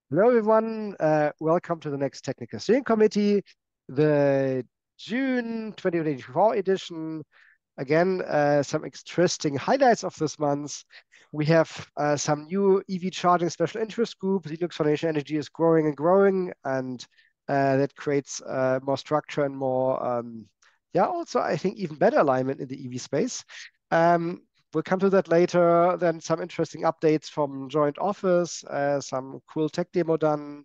Hello, everyone. Welcome to the next Technical Steering Committee, the June 2024 edition. Again, some interesting highlights of this month. We have some new EV charging special interest group. Linux Foundation Energy is growing and growing, and that creates more structure and more, also, I think, even better alignment in the EV space. We'll come to that later. Then some interesting updates from joint office, some cool tech demo done.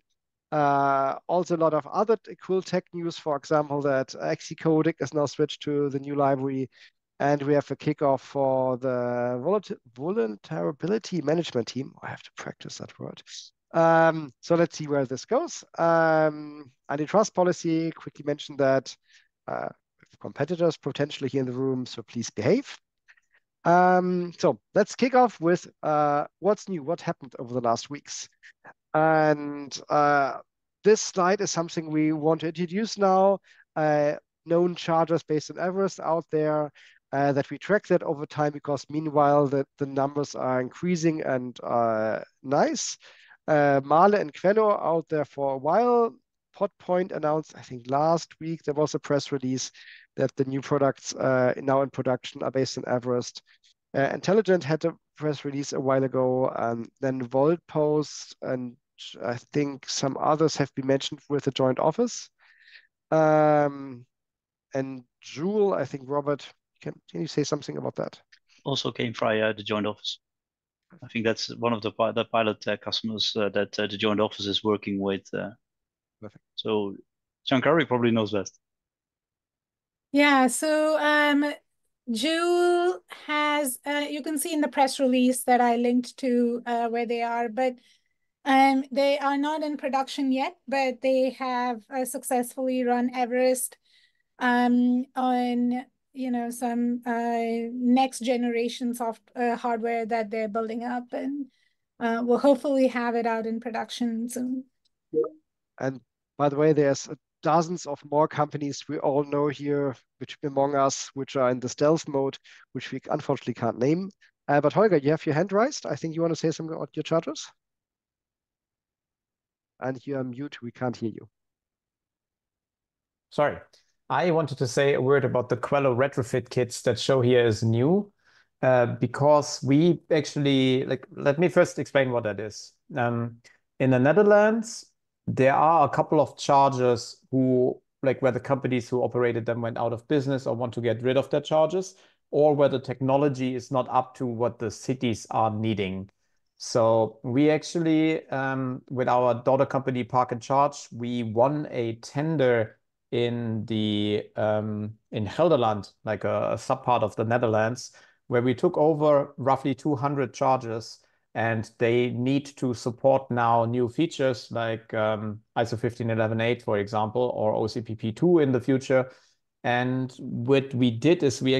Also a lot of other cool tech news, for example, that Xcodec is now switched to the new library. And we have a kickoff for the vulnerability management team. I have to practice that word. So let's see where this goes. Antitrust policy, quickly mention that competitors potentially here in the room, so please behave. So let's kick off with what's new, what happened over the last weeks. And this slide is something we want to introduce now. Known chargers based on EVerest out there, that we track that over time because meanwhile the numbers are increasing and nice. Mahle and Quello out there for a while. Podpoint announced, I think last week, there was a press release that the new products now in production are based on EVerest. Intelligent had a press release a while ago, then Voltpost and I think some others have been mentioned with the joint office. And Joule, I think, Robert, can you say something about that? Also came via the joint office. I think that's one of the pilot customers that the joint office is working with. Perfect. So Shankari probably knows best. Yeah, so Joule has, you can see in the press release that I linked to where they are, but they are not in production yet, but they have successfully run EVerest on some next generation hardware that they're building up, and we'll hopefully have it out in production soon. And by the way, there's dozens of more companies we all know here, which among us, which are in the stealth mode, which we unfortunately can't name. But Holger, you have your hand raised. I think you want to say something about your chargers. And you're on mute. We can't hear you. Sorry. I wanted to say a word about the Quello retrofit kits that show here is new, because we actually, let me first explain what that is. In the Netherlands, there are a couple of chargers where the companies who operated them went out of business or want to get rid of their chargers, or where the technology is not up to what the cities are needing. So we actually, with our daughter company Park and Charge, we won a tender in Gelderland, like a subpart of the Netherlands, where we took over roughly 200 chargers, and they need to support now new features like ISO 15118, for example, or OCPP2 in the future. And what we did is we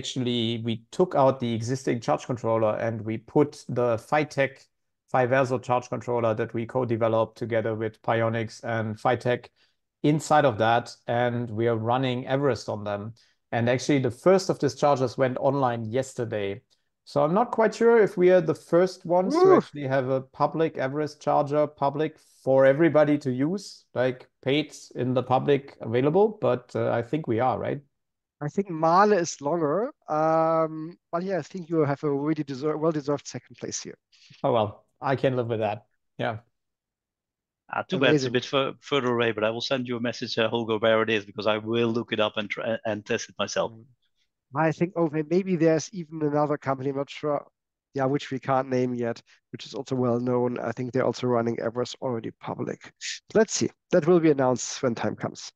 took out the existing charge controller and we put the TSC 5-verso charge controller that we co-developed together with Pionix and Phytech inside of that, and we are running EVerest on them. And actually, the first of these chargers went online yesterday. So I'm not quite sure if we are the first ones to actually have a public EVerest charger, public for everybody to use, like paid in the public available, but I think we are, right? I think Mahle is longer, but yeah, I think you have a really well-deserved second place here. Oh, well, I can live with that. Yeah. Too bad it's a bit further away, but I will send you a message, Holger, where it is, because I will look it up and test it myself. I think maybe there's even another company, I'm not sure, yeah, which we can't name yet, which is also well known. I think they're also running EVerest already public. Let's see. That will be announced when time comes.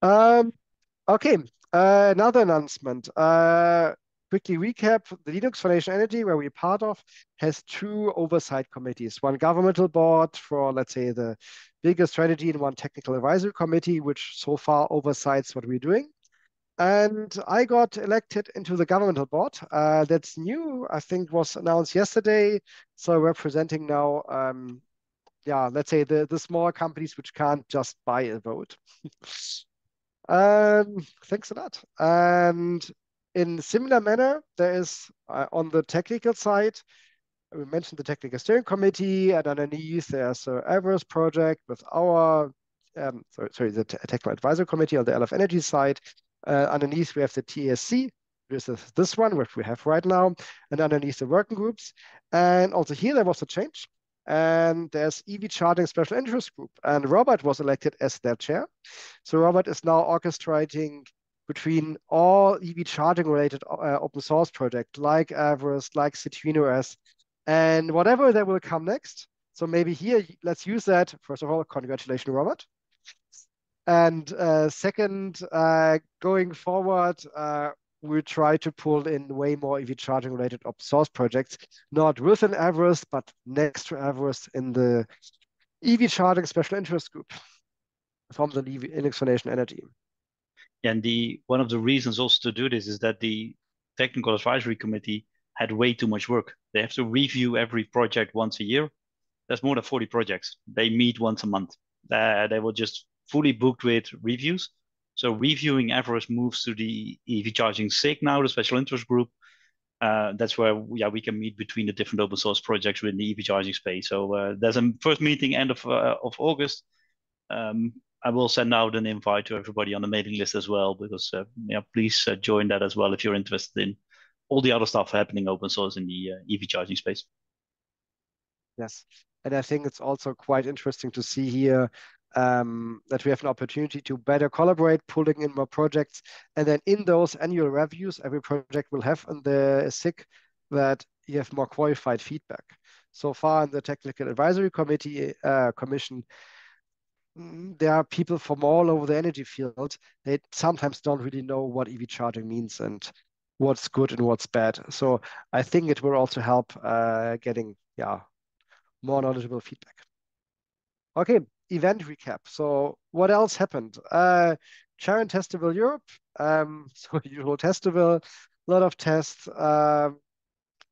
Okay, another announcement. Quickly recap, the Linux Foundation Energy, where we're part of, has two oversight committees. One governmental board for, let's say, the bigger strategy, and one technical advisory committee, which so far oversights what we're doing. And I got elected into the governmental board. That's new, I think was announced yesterday. So representing now, let's say the smaller companies which can't just buy a vote. Thanks a lot. And in similar manner, there is on the technical side, we mentioned the technical steering committee, and underneath there's an EVerest project with our, the technical advisory committee on the LF Energy side. Underneath we have the TSC, which is this one, which we have right now, and underneath the working groups. And also here there was a change. And there's EV Charging Special Interest Group, and Robert was elected as their chair. So Robert is now orchestrating between all EV charging related open source projects like EVerest, like CharIN, and whatever that will come next. So maybe here, let's use that. First of all, congratulations, Robert. And second, going forward, we'll try to pull in way more EV charging related open source projects, not within EVerest, but next to EVerest in the EV Charging Special Interest Group from the Linux Foundation Energy. And one of the reasons also to do this is that the technical advisory committee had way too much work. They have to review every project once a year. There's more than 40 projects. They meet once a month. They were just fully booked with reviews. So reviewing EVerest moves to the EV Charging SIG now, the special interest group. That's where we can meet between the different open source projects within the EV charging space. So there's a first meeting end of August. I will send out an invite to everybody on the mailing list as well, because please join that as well if you're interested in all the other stuff happening open source in the EV charging space. Yes, and I think it's also quite interesting to see here that we have an opportunity to better collaborate, pulling in more projects, and then in those annual reviews, every project will have on the SIG that you have more qualified feedback. So far in the Technical Advisory Committee Commission, there are people from all over the energy field. They sometimes don't really know what EV charging means and what's good and what's bad. So I think it will also help getting more knowledgeable feedback. Okay, event recap. So what else happened? CharIN Testival Europe, so usual Testival, a lot of tests.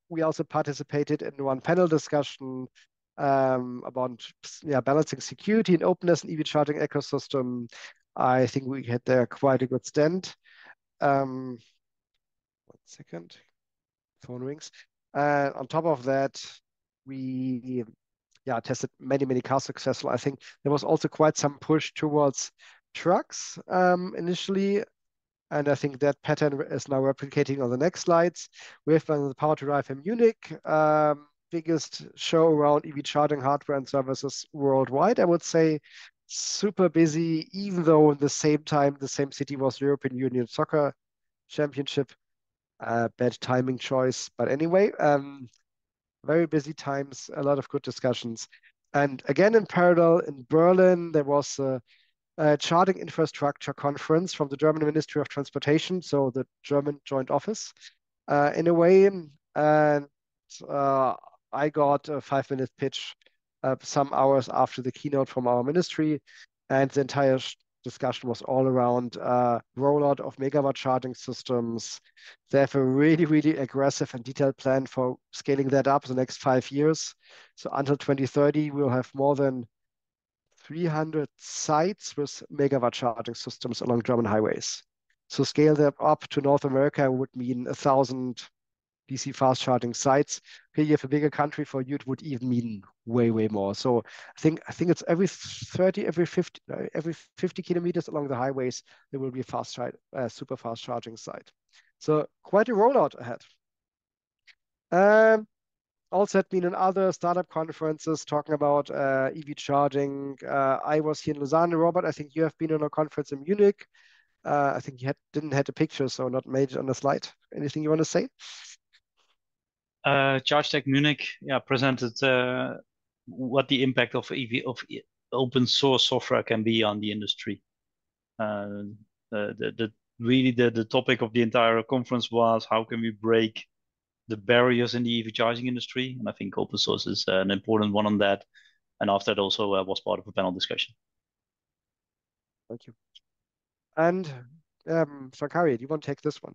We also participated in one panel discussion about balancing security and openness in EV charging ecosystem. I think we had there quite a good stand. 1 second, phone rings. On top of that, we tested many cars successful. I think there was also quite some push towards trucks initially, and I think that pattern is now replicating on the next slides. We have the Power to Drive in Munich, biggest show around EV charging hardware and services worldwide, I would say. Super busy, even though in the same time, the same city was European Union Soccer Championship. Bad timing choice, but anyway, very busy times, a lot of good discussions. And again, in parallel, in Berlin, there was a charging infrastructure conference from the German Ministry of Transportation, so the German Joint Office, in a way. And I got a 5-minute pitch some hours after the keynote from our ministry, and the entire discussion was all around rollout of megawatt charging systems. They have a really aggressive and detailed plan for scaling that up the next 5 years. So until 2030, we'll have more than 300 sites with megawatt charging systems along German highways. So scale that up to North America would mean 1,000 DC fast charging sites. Here you have a bigger country, for you it would even mean way more. So I think it's every 30, every 50 kilometers along the highways, there will be a super fast charging site. So quite a rollout ahead. Also had been in other startup conferences talking about EV charging. I was here in Lausanne. Robert, I think you have been on a conference in Munich. I think you didn't have a picture, so not made it on the slide. Anything you want to say? ChargeTec Munich, presented what the impact of open source software can be on the industry. The topic of the entire conference was how can we break the barriers in the EV charging industry, and I think open source is an important one on that. And after that, also was part of a panel discussion. Thank you. And Sakari, do you want to take this one?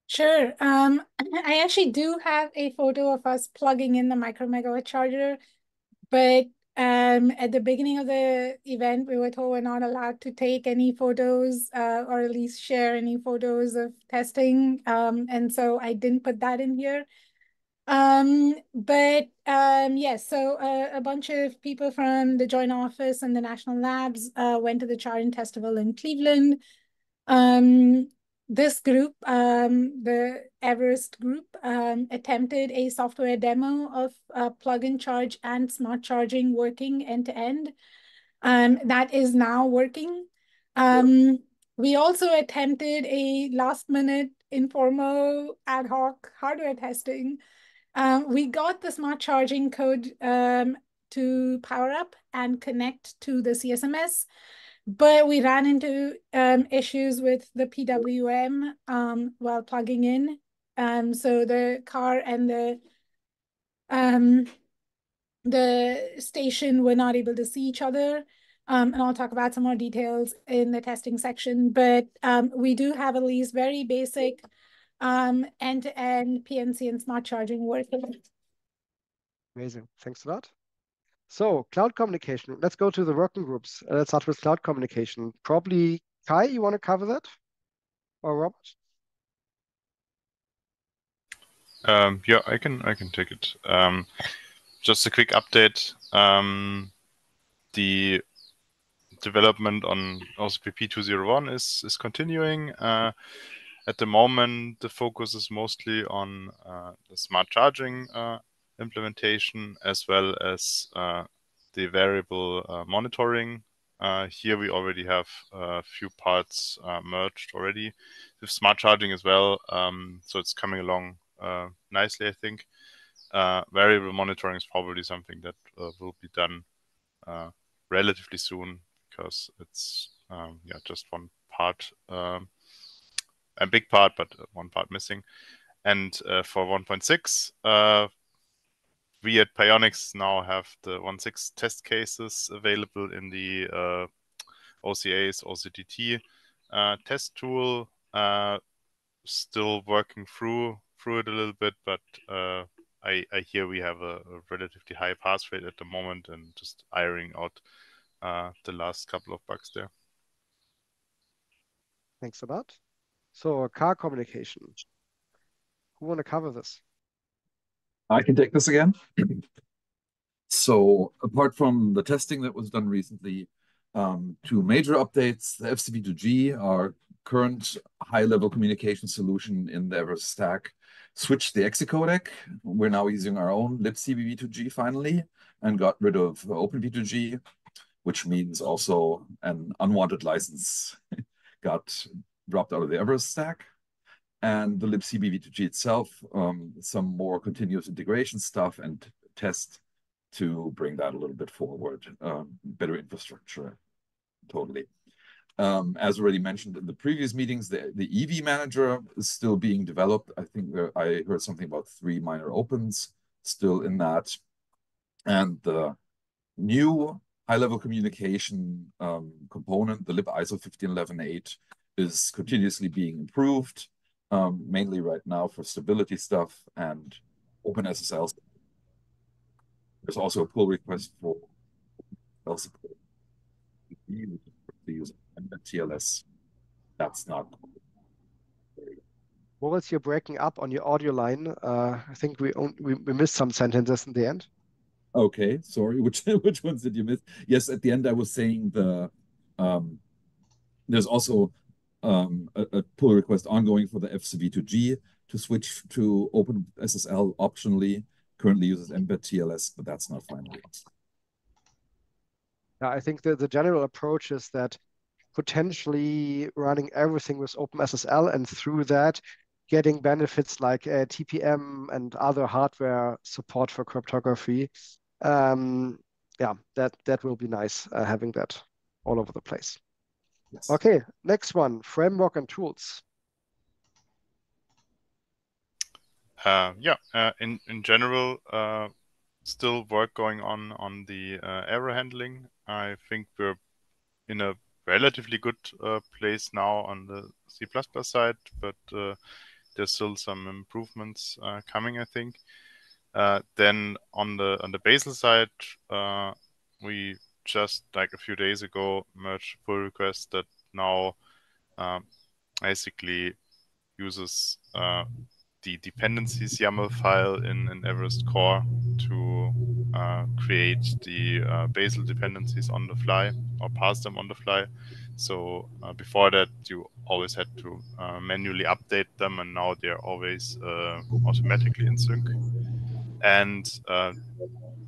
Sure. I actually do have a photo of us plugging in the micro megawatt charger, but at the beginning of the event, we were told we're not allowed to take any photos or at least share any photos of testing. And so I didn't put that in here. Yes, so a bunch of people from the Joint Office and the National Labs went to the CharIN Testival in Cleveland. This group, the EVerest group, attempted a software demo of plug-in charge and smart charging working end-to-end. That is now working. We also attempted a last-minute informal ad hoc hardware testing. We got the smart charging code to power up and connect to the CSMS, but we ran into issues with the PWM while plugging in. So the car and the station were not able to see each other. And I'll talk about some more details in the testing section, but we do have at least very basic end-to-end PNC and smart charging working. Amazing. Thanks a lot. So cloud communication. Let's go to the working groups. Let's start with cloud communication. Probably Kai, you want to cover that? Or Robert? Yeah, I can take it. Just a quick update. The development on OCPP 201 is continuing. At the moment, the focus is mostly on the smart charging implementation, as well as the variable monitoring. Here we already have a few parts merged already with smart charging as well. So it's coming along nicely, I think. Variable monitoring is probably something that will be done relatively soon, because it's just one part, a big part, but one part missing. And for 1.6, we at Pionix now have the 1.6 test cases available in the OCA's OCTT test tool. Still working through it a little bit, but I hear we have a relatively high pass rate at the moment, and just ironing out the last couple of bugs there. Thanks a lot. So car communication. Who want to cover this? I can take this again. So apart from the testing that was done recently, two major updates: the FCV2G, our current high-level communication solution in the EVerest stack, switched the EXI codec. We're now using our own libcv2G finally, and got rid of OpenV2G, which means also an unwanted license got dropped out of the EVerest stack. And the libcv2G itself, some more continuous integration stuff and test to bring that a little bit forward. Better infrastructure, totally. As already mentioned in the previous meetings, the EV manager is still being developed. I think I heard something about 3 minor opens still in that. And the new high-level communication component, the libISO 15118, is continuously being improved, mainly right now for stability stuff and OpenSSL. There's also a pull request for support. Use TLS. That's not. Moritz, you're breaking up on your audio line. I think we missed some sentences in the end. Okay, sorry. Which ones did you miss? Yes, at the end I was saying there's also a pull request ongoing for the FCV2G to switch to OpenSSL optionally. Currently uses embed TLS, but that's not final yet. Yeah, I think the general approach is that potentially running everything with OpenSSL, and through that getting benefits like TPM and other hardware support for cryptography. Yeah, that will be nice, having that all over the place. Yes. Okay, next one, framework and tools. In general, still work going on the error handling. I think we're in a relatively good place now on the C++ side, but there's still some improvements coming, I think. Then on the Basel side, we just like a few days ago merged a pull request that now basically uses the dependencies YAML file in EVerest core to create the basal dependencies on the fly or pass them on the fly. So before that, you always had to manually update them, and now they're always automatically in sync. And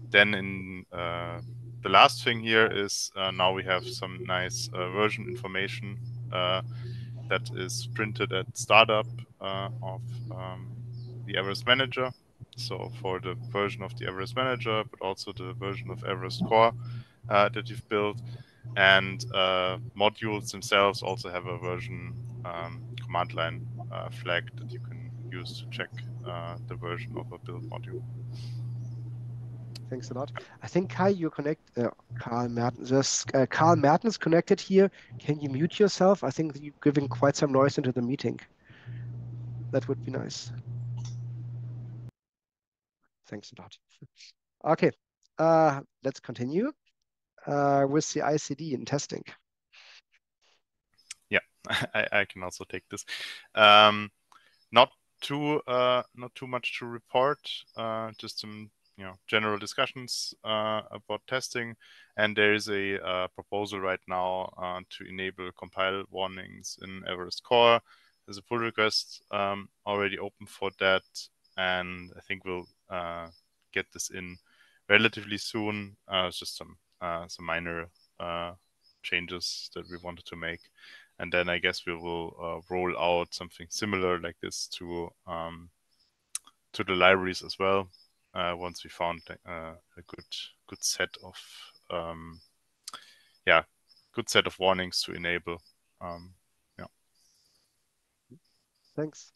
then in the last thing here is now we have some nice version information that is printed at startup of the EVerest Manager. So for the version of the EVerest Manager, but also the version of EVerest Core that you've built. And modules themselves also have a version command line flag that you can use to check the version of a build module. Thanks a lot. I think Kai, you connect Carl Mertens. Carl Mertens connected here. Can you mute yourself? I think you're giving quite some noise into the meeting. That would be nice. Thanks a lot. Okay, let's continue with the ICD in testing. Yeah, I can also take this. Not too much to report. Just some general discussions about testing, and there is a proposal right now to enable compile warnings in EVerest Core. There's a pull request already open for that, and I think we'll get this in relatively soon. It's just some minor changes that we wanted to make, and then I guess we will roll out something similar like this to the libraries as well. Once we found a good set of good set of warnings to enable. Yeah. Thanks.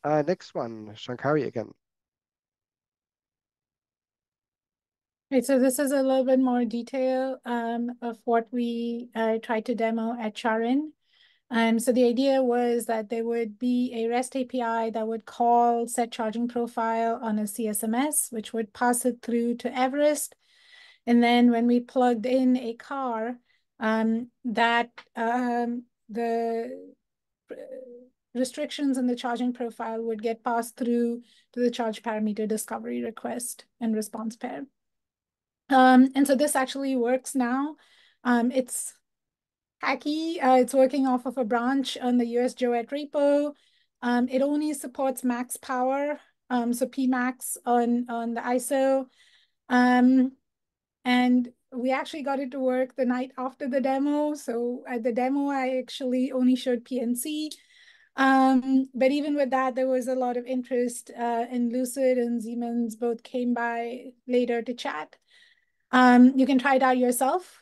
Next one, Shankari again. Right, so this is a little bit more detail of what we tried to demo at CharIN. So the idea was that there would be a REST API that would call set charging profile on a CSMS, which would pass it through to EVerest. And then when we plugged in a car, the restrictions in the charging profile would get passed through to the charge parameter discovery request and response pair. And so this actually works now. It's hacky. It's working off of a branch on the US JOET repo. It only supports max power, so Pmax on the ISO. And we actually got it to work the night after the demo. So at the demo, I actually only showed PNC. But even with that, there was a lot of interest, and Lucid and Siemens both came by later to chat. You can try it out yourself.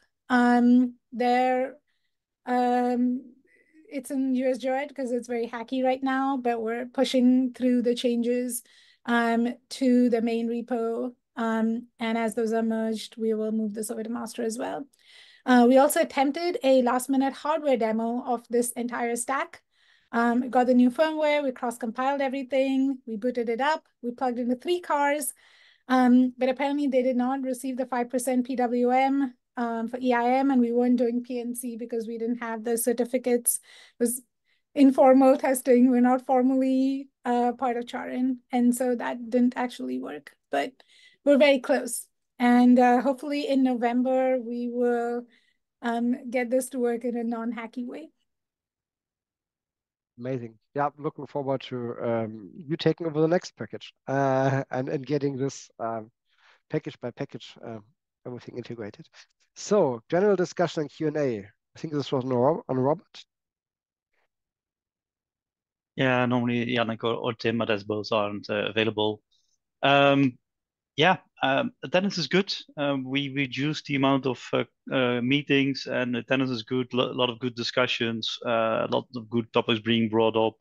It's in US JOET because it's very hacky right now, but we're pushing through the changes to the main repo. And as those are merged, we will move this over to master as well. We also attempted a last-minute hardware demo of this entire stack. Got the new firmware, we cross-compiled everything, we booted it up, we plugged into 3 cars, but apparently they did not receive the 5% PWM for EIM, and we weren't doing PNC because we didn't have the certificates. It was informal testing. We're not formally part of CharIN, and so that didn't actually work, but we're very close. And hopefully in November, we will get this to work in a non-hacky way. Amazing. Yeah, I'm looking forward to you taking over the next package and getting this package by package, everything integrated. So, general discussion and Q&A. I think this was on Robert. Yeah, normally Yannick or Tim, but as both aren't available. Attendance is good. We reduced the amount of meetings, and attendance is good. A lot of good discussions, a lot of good topics being brought up.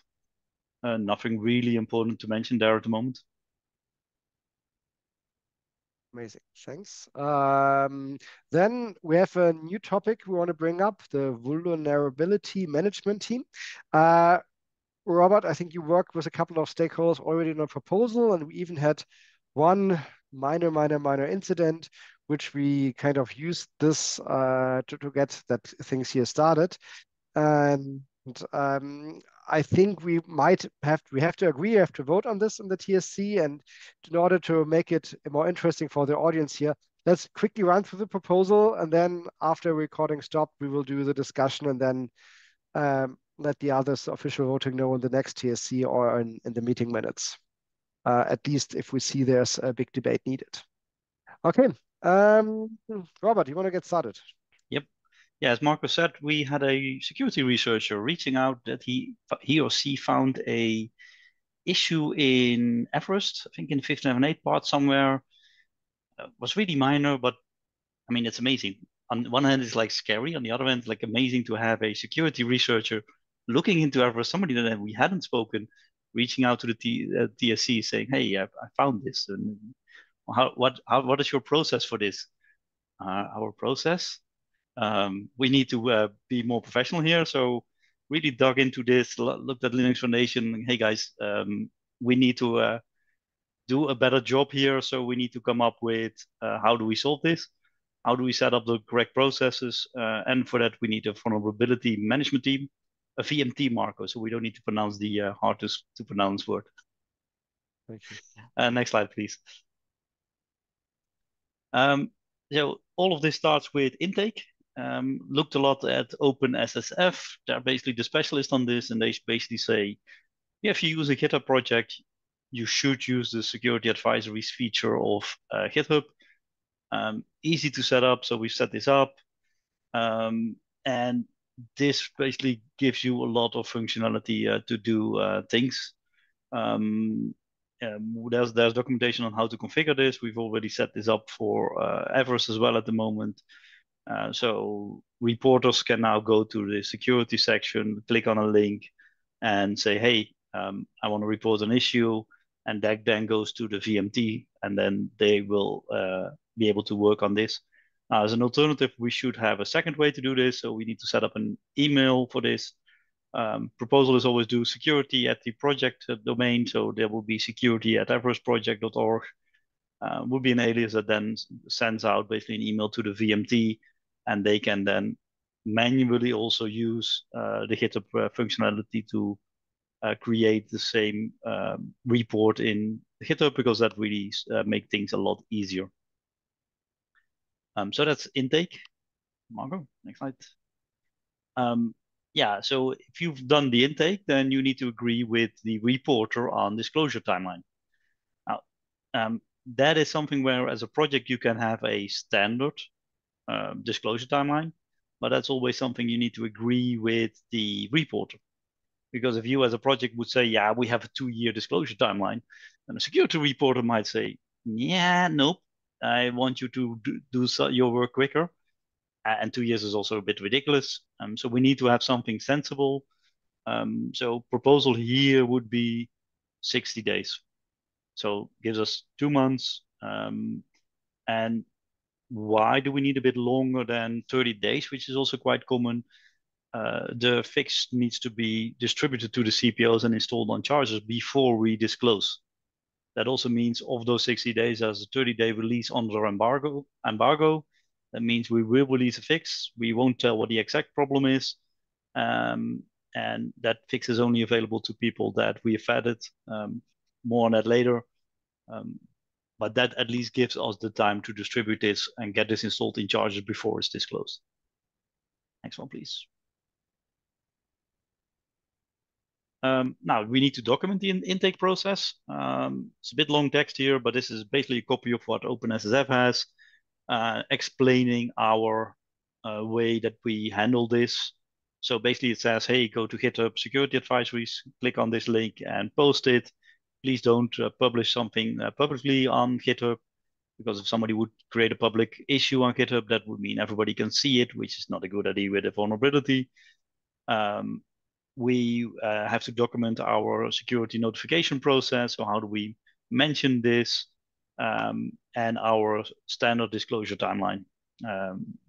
Nothing really important to mention there at the moment. Amazing, thanks. Then we have a new topic we want to bring up, the vulnerability management team. Robert, I think you worked with a couple of stakeholders already on a proposal, and we even had one minor incident which we kind of used this to get that things here started. And I think we have to agree, we have to vote on this in the TSC, and in order to make it more interesting for the audience here, let's quickly run through the proposal, and then after recording stopped, we will do the discussion, and then let the others official voting know in the next TSC or in the meeting minutes. At least if we see there's a big debate needed. Okay, Robert, you want to get started? Yep. Yeah, as Marco said, we had a security researcher reaching out that he or she found a issue in EVerest, I think in the 1578 part somewhere. Was really minor, but I mean, it's amazing. On one hand, it's like scary. On the other hand, it's like amazing to have a security researcher looking into EVerest, somebody that we hadn't spoken, reaching out to the TSC saying, "Hey, I found this. And what is your process for this?" Our process. We need to be more professional here. So really dug into this, looked at Linux Foundation. Hey guys, we need to do a better job here. So we need to come up with how do we solve this? How do we set up the correct processes? And for that, we need a vulnerability management team, a VMT, Marco. So we don't need to pronounce the hardest to pronounce word. Thank you. Next slide, please. So all of this starts with intake. Looked a lot at OpenSSF. They're basically the specialist on this, and they basically say, yeah, if you use a GitHub project, you should use the security advisories feature of GitHub. Easy to set up, so we set this up. And this basically gives you a lot of functionality to do things. There's documentation on how to configure this. We've already set this up for EVerest as well at the moment. So reporters can now go to the security section, click on a link, and say, "Hey, I want to report an issue," and that then goes to the VMT, and then they will be able to work on this. As an alternative, we should have a second way to do this, so we need to set up an email for this. Proposal is always do security at the project domain, so there will be security@everestproject.org. Would be an alias that then sends out basically an email to the VMT, and they can then manually also use the GitHub functionality to create the same report in GitHub, because that really make things a lot easier. So that's intake. Marco, next slide. Yeah, so if you've done the intake, then you need to agree with the reporter on disclosure timeline. Now, that is something where as a project you can have a standard disclosure timeline, but that's always something you need to agree with the reporter. Because if you as a project would say, yeah, we have a 2-year disclosure timeline, then a security reporter might say, yeah, nope, I want you to do your work quicker. And 2 years is also a bit ridiculous. So we need to have something sensible. So proposal here would be 60 days. So gives us 2 months. And why do we need a bit longer than 30 days, which is also quite common? The fix needs to be distributed to the CPOs and installed on chargers before we disclose. That also means of those 60 days, as a 30-day release under embargo. That means we will release a fix. We won't tell what the exact problem is. And that fix is only available to people that we have vetted. More on that later. But that at least gives us the time to distribute this and get this installed in chargers before it's disclosed. Next one, please. Now we need to document the intake process. It's a bit long text here, but this is basically a copy of what OpenSSF has, explaining our way that we handle this. So basically it says, hey, go to GitHub security advisories, click on this link and post it. Please don't publish something publicly on GitHub, because if somebody would create a public issue on GitHub, that would mean everybody can see it, which is not a good idea with a vulnerability. We have to document our security notification process. So how do we mention this? And our standard disclosure timeline.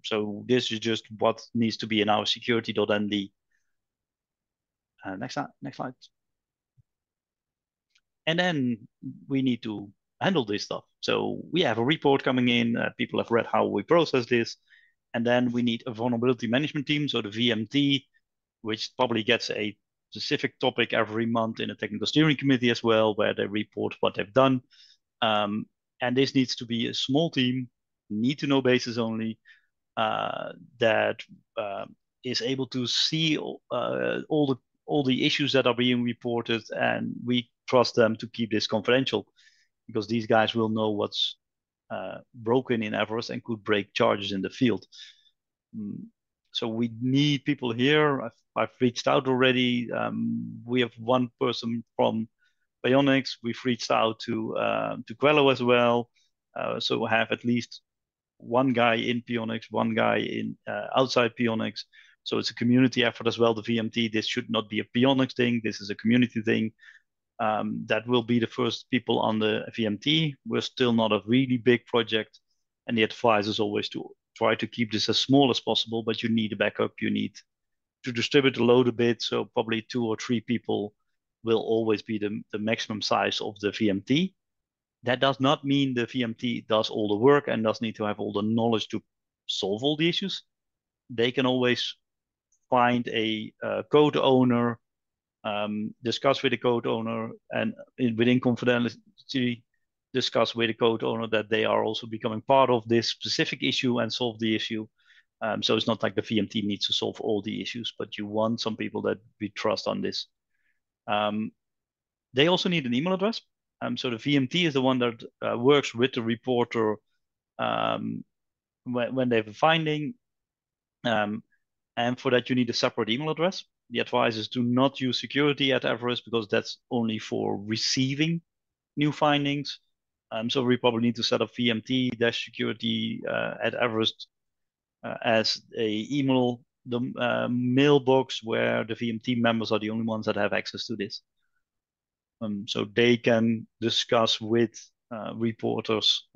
So this is just what needs to be in our security.nd. Next slide. And then we need to handle this stuff. So we have a report coming in. People have read how we process this. And then we need a vulnerability management team, so the VMT, which probably gets a specific topic every month in a technical steering committee as well, where they report what they've done. And this needs to be a small team, need to know basis only, that is able to see all the issues that are being reported, and we trust them to keep this confidential because these guys will know what's broken in EVerest and could break charges in the field. So we need people here. I've reached out already. We have one person from Bionics. We've reached out to Quello as well. So we have at least one guy in Bionics, one guy in outside Bionics. So it's a community effort as well. The VMT. This should not be a Bionics thing. This is a community thing. That will be the first people on the VMT. We're still not a really big project, and the advice is always to try to keep this as small as possible, but you need a backup. You need to distribute the load a bit. So probably 2 or 3 people will always be the maximum size of the VMT. That does not mean the VMT does all the work and does need to have all the knowledge to solve all the issues. They can always find a code owner, discuss with the code owner, and within confidentiality, discuss with the code owner that they are also becoming part of this specific issue and solve the issue. So it's not like the VMT needs to solve all the issues, but you want some people that we trust on this. They also need an email address. So the VMT is the one that works with the reporter when they have a finding. And for that, you need a separate email address. The advice is do not use security at EVerest because that's only for receiving new findings. So we probably need to set up VMT-security at EVerest as a email, the mailbox where the VMT members are the only ones that have access to this. So they can discuss with reporters,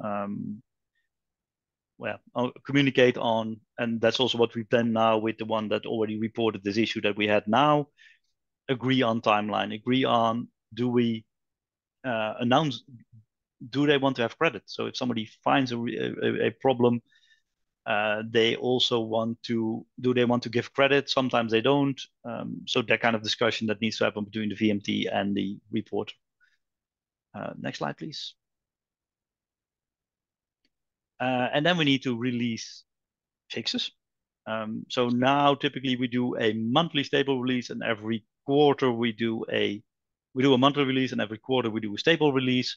communicate on, and that's also what we've done now with the one that already reported this issue that we had now. Agree on timeline, agree on, do we announce, do they want to have credit? So if somebody finds a problem, they also want to, do they want to give credit? Sometimes they don't. So that kind of discussion that needs to happen between the VMT and the reporter. Next slide, please. And then we need to release fixes. So now typically we do a monthly stable release, and every quarter we do a monthly release, and every quarter we do a stable release.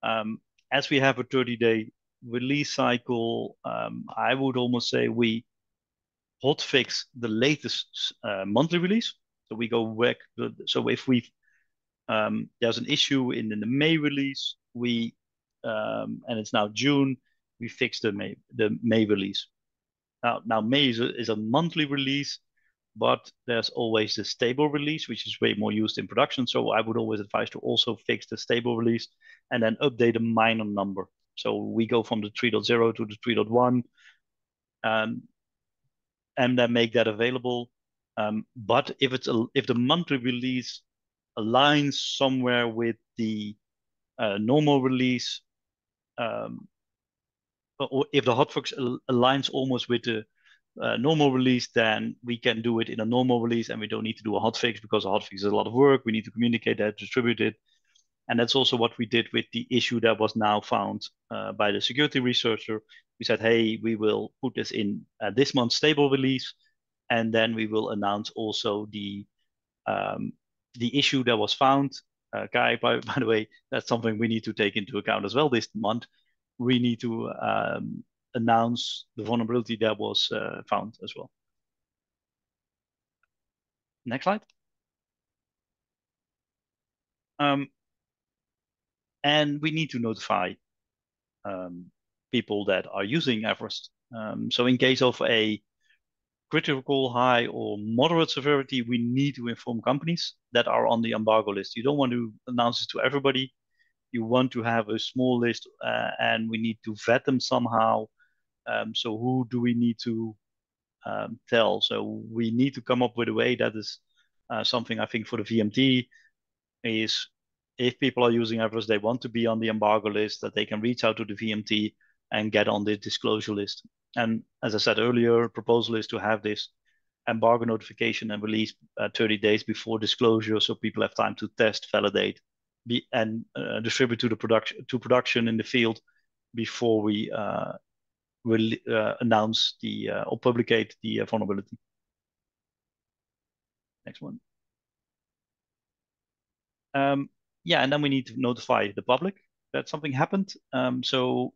As we have a 30-day release cycle, I would almost say we hotfix the latest monthly release. So we go back. So if we there's an issue in the May release, we and it's now June, we fix the May release. Now May is a monthly release, but there's always the stable release, which is way more used in production. So I would always advise to also fix the stable release and then update a minor number. So we go from the 3.0 to the 3.1, and then make that available. But if the monthly release aligns somewhere with the normal release, or if the hotfix aligns almost with the normal release, then we can do it in a normal release, and we don't need to do a hotfix because a hotfix is a lot of work. We need to communicate that, distribute it. And that's also what we did with the issue that was now found by the security researcher. We said, hey, we will put this in this month's stable release, and then we will announce also the issue that was found. Kai, by the way, that's something we need to take into account as well this month. We need to announce the vulnerability that was found as well. Next slide. And we need to notify people that are using EVerest. So in case of a critical, high, or moderate severity, we need to inform companies that are on the embargo list. You don't want to announce it to everybody. You want to have a small list, and we need to vet them somehow. So who do we need to tell? So we need to come up with a way that is something I think for the VMT is if people are using EVerest, they want to be on the embargo list, that they can reach out to the VMT and get on the disclosure list. And as I said earlier, proposal is to have this embargo notification and release 30 days before disclosure, so people have time to test, validate, and distribute to the production in the field before we will announce the or publicate the vulnerability. Next one. Yeah, and then we need to notify the public that something happened. So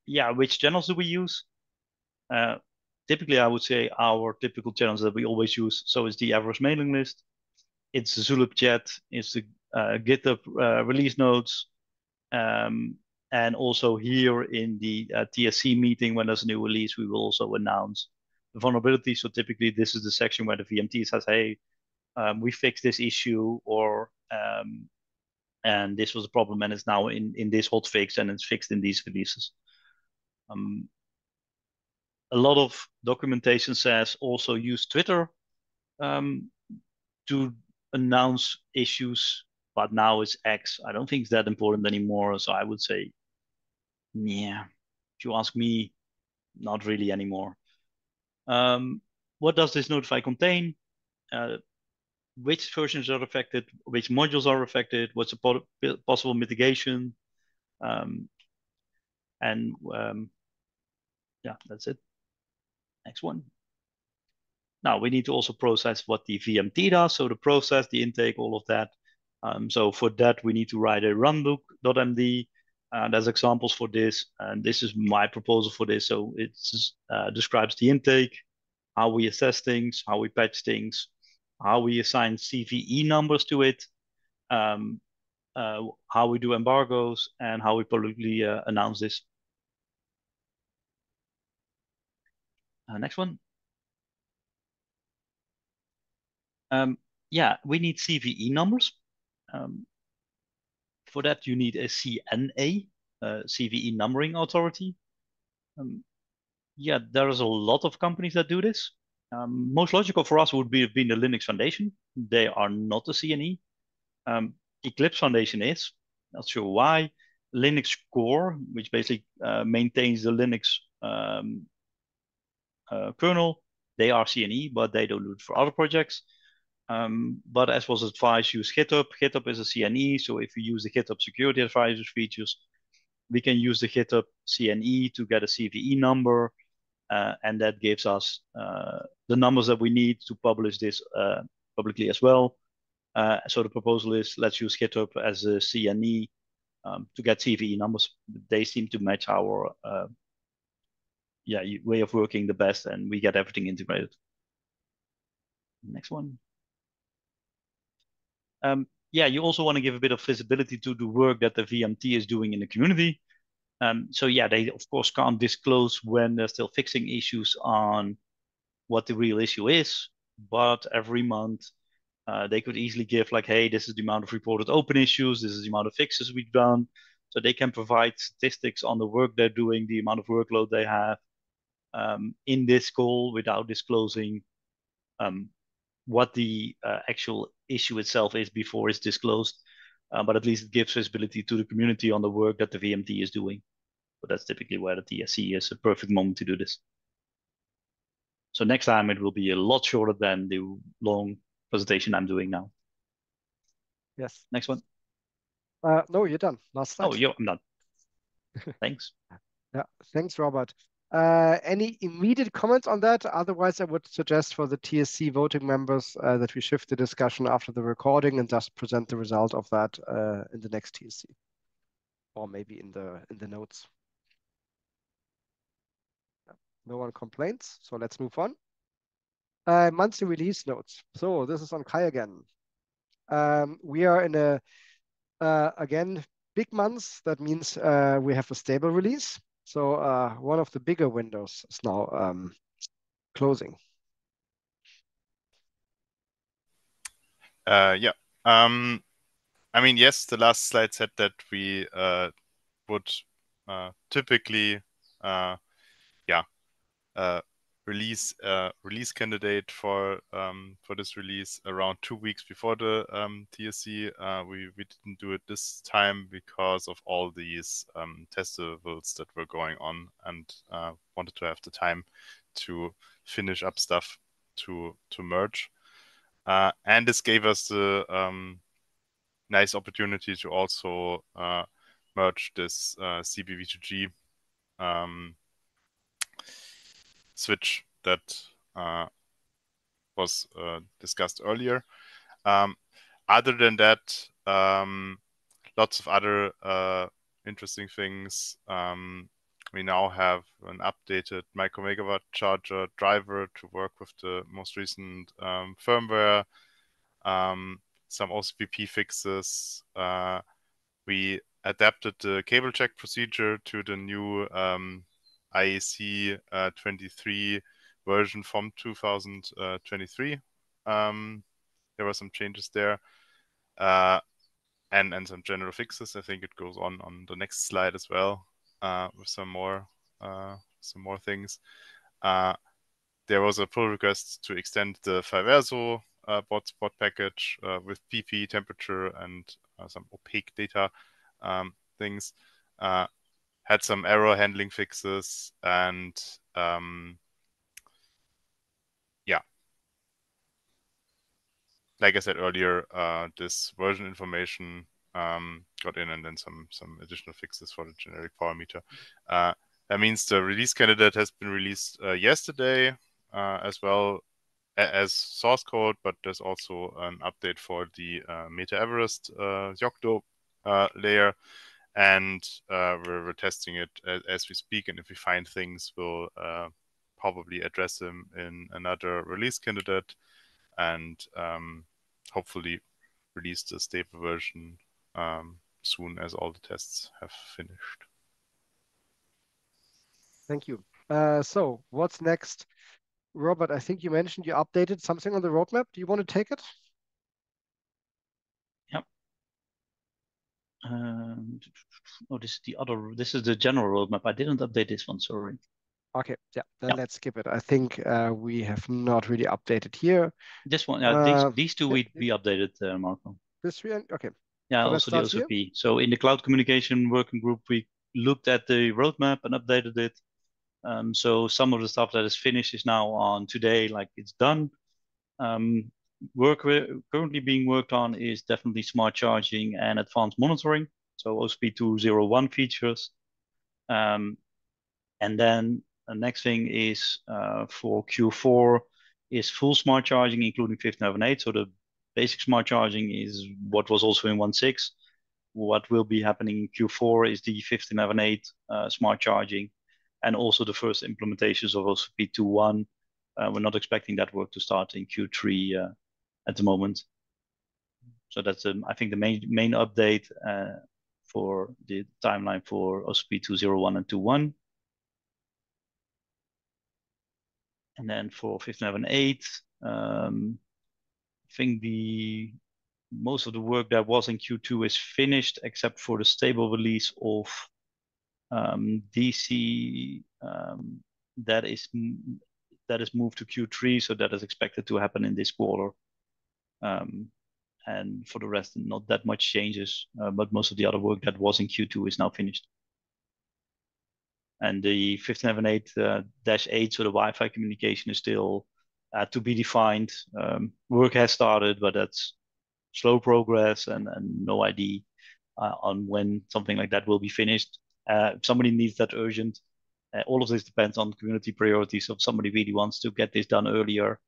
yeah, which channels do we use? Typically, I would say our typical channels that we always use. So it's the EVerest mailing list, it's the Zulip chat, it's the GitHub release notes, and also here in the TSC meeting, when there's a new release, we will also announce the vulnerability. So typically, this is the section where the VMT says, "Hey, we fixed this issue," or and this was a problem, and it's now in this hot fix, and it's fixed in these releases. A lot of documentation says also use Twitter to announce issues, but now it's X. I don't think it's that important anymore. So I would say, yeah, if you ask me, not really anymore. What does this notify contain? Which versions are affected? Which modules are affected? What's the possible mitigation? Yeah, that's it. Next one. Now we need to also process what the VMT does. So the process, the intake, all of that. So for that, we need to write a runbook.md. There's examples for this, and this is my proposal for this. So it describes the intake, how we assess things, how we patch things, how we assign CVE numbers to it, how we do embargoes, and how we publicly announce this. Next one. Yeah, we need CVE numbers. For that, you need a CNA, CVE numbering authority. Yeah, there's a lot of companies that do this. Most logical for us would be the Linux Foundation. They are not a CNE. Eclipse Foundation is, not sure why. Linux Core, which basically maintains the Linux kernel, they are CNE, but they don't do it for other projects. But as was advised, use GitHub. GitHub is a CNE, so if we use the GitHub Security Advisors features, we can use the GitHub CNE to get a CVE number, and that gives us the numbers that we need to publish this publicly as well. So the proposal is, let's use GitHub as a CNE to get CVE numbers. They seem to match our way of working the best, and we get everything integrated. Next one. Yeah, you also want to give a bit of visibility to the work that the VMT is doing in the community. So yeah, they of course can't disclose when they're still fixing issues on what the real issue is, but every month they could easily give like, hey, this is the amount of reported open issues, this is the amount of fixes we've done. So they can provide statistics on the work they're doing, the amount of workload they have in this call without disclosing what the actual issue itself is before it's disclosed. But at least it gives visibility to the community on the work that the VMT is doing. But that's typically where the TSC is a perfect moment to do this. So next time it will be a lot shorter than the long presentation I'm doing now. Yes. Next one. No, you're done. Last slide. Oh, I'm done. Thanks. Yeah, thanks, Robert. Any immediate comments on that? Otherwise, I would suggest for the TSC voting members that we shift the discussion after the recording and just present the result of that in the next TSC, or maybe in the notes. No one complains, so let's move on. Monthly release notes. So this is on Kai again. We are in a again big months. That means we have a stable release. So one of the bigger windows is now closing. Yeah. I mean, yes, the last slide said that we would typically release candidate for this release around 2 weeks before the TSC. We didn't do it this time because of all these testivals that were going on, and wanted to have the time to finish up stuff to merge. And this gave us the nice opportunity to also merge this CBV2G switch that was discussed earlier. Other than that, lots of other interesting things. We now have an updated micro-megawatt charger driver to work with the most recent firmware, some OCPP fixes. We adapted the cable check procedure to the new IEC 23 version from 2023. There were some changes there, and some general fixes. I think it goes on the next slide as well, with some more things. There was a pull request to extend the Fiverso spot package with PP temperature and some opaque data things. Had some error handling fixes, and yeah, like I said earlier, this version information got in, and then some additional fixes for the generic power meter. That means the release candidate has been released yesterday, as well as source code, but there's also an update for the EVerest Yocto layer, and we're testing it as we speak, and if we find things, we'll probably address them in another release candidate, and hopefully release the stable version soon as all the tests have finished. Thank you. So what's next? Robert, I think you mentioned you updated something on the roadmap. Do you want to take it? Yep. Oh, this is the general roadmap. I didn't update this one, sorry. Okay, yeah, then let's skip it. I think we have not really updated here. This one, these two we updated, Marco. This three, okay. Yeah, so also the OCP. Here. So in the cloud communication working group, we looked at the roadmap and updated it. So some of the stuff that is finished is now on today, like it's done. Work currently being worked on is definitely smart charging and advanced monitoring. So OCP 201 features. And then the next thing is for Q4 is full smart charging, including 15.8. So the basic smart charging is what was also in 1.6. What will be happening in Q4 is the 15.8 smart charging, and also the first implementations of OCP 2.1. We're not expecting that work to start in Q3 at the moment. So that's I think the main update for the timeline for OCP 2.01 and 2.1. And then for 15.8, I think most of the work that was in Q2 is finished, except for the stable release of DC that is moved to Q3, so that is expected to happen in this quarter. And for the rest, not that much changes, but most of the other work that was in Q2 is now finished. And the 15.8-8, so the Wi-Fi communication is still to be defined. Work has started, but that's slow progress, and no idea on when something like that will be finished. If somebody needs that urgent, all of this depends on community priorities. So if somebody really wants to get this done earlier,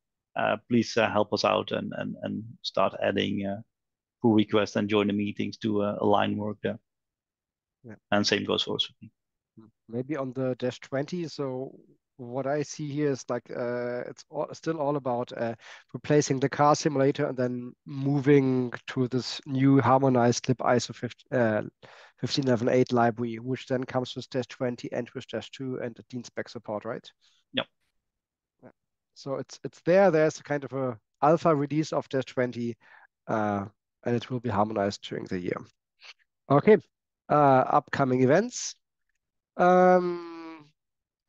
please help us out and start adding pull requests and join the meetings to align work there. Yeah. And same goes for OCP. Maybe on the -20. So what I see here is like it's still all about replacing the car simulator and then moving to this new harmonized lib ISO 15.11.8 library, which then comes with -20 and with -2 and the DIN spec support, right? Yep. Yeah. So it's there. There's a kind of a alpha release of -20, and it will be harmonized during the year. Okay. Upcoming events.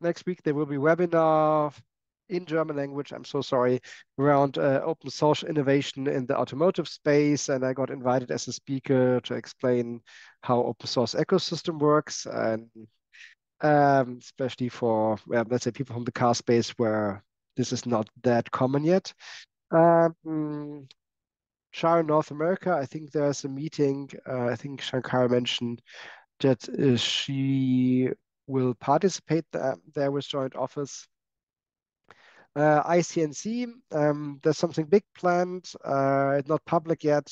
Next week there will be webinar in German language, I'm so sorry, around open source innovation in the automotive space. And I got invited as a speaker to explain how open source ecosystem works, and especially for, well, let's say, people from the car space where this is not that common yet. CharIN North America, I think there's a meeting. I think Shankar mentioned that she will participate there with joint office. ICNC, there's something big planned, not public yet.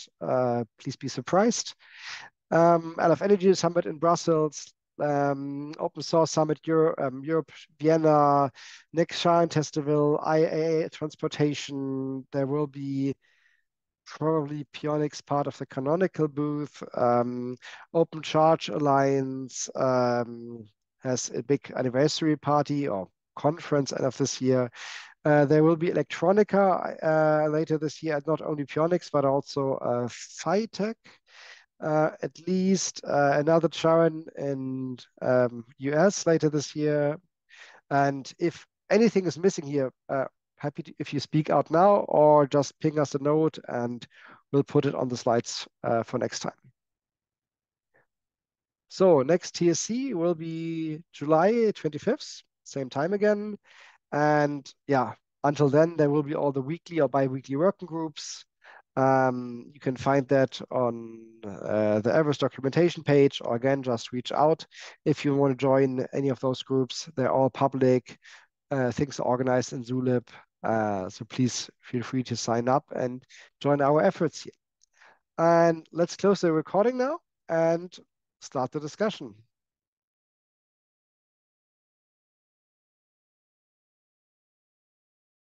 Please be surprised. LF Energy Summit in Brussels, Open Source Summit Europe, Vienna, next CharIN Testival, IAA Transportation. There will be probably Pionix part of the Canonical booth. Open Charge Alliance has a big anniversary party or conference end of this year. There will be Electronica later this year, not only Pionix, but also FITech. At least another CharIN in US later this year. And if anything is missing here, happy to, if you speak out now or just ping us a note and we'll put it on the slides for next time. So next TSC will be July 25th, same time again. And yeah, until then, there will be all the weekly or bi-weekly working groups. You can find that on the EVerest documentation page, or again, just reach out if you want to join any of those groups. They're all public. Things are organized in Zulip. So please feel free to sign up and join our efforts here. And let's close the recording now and start the discussion.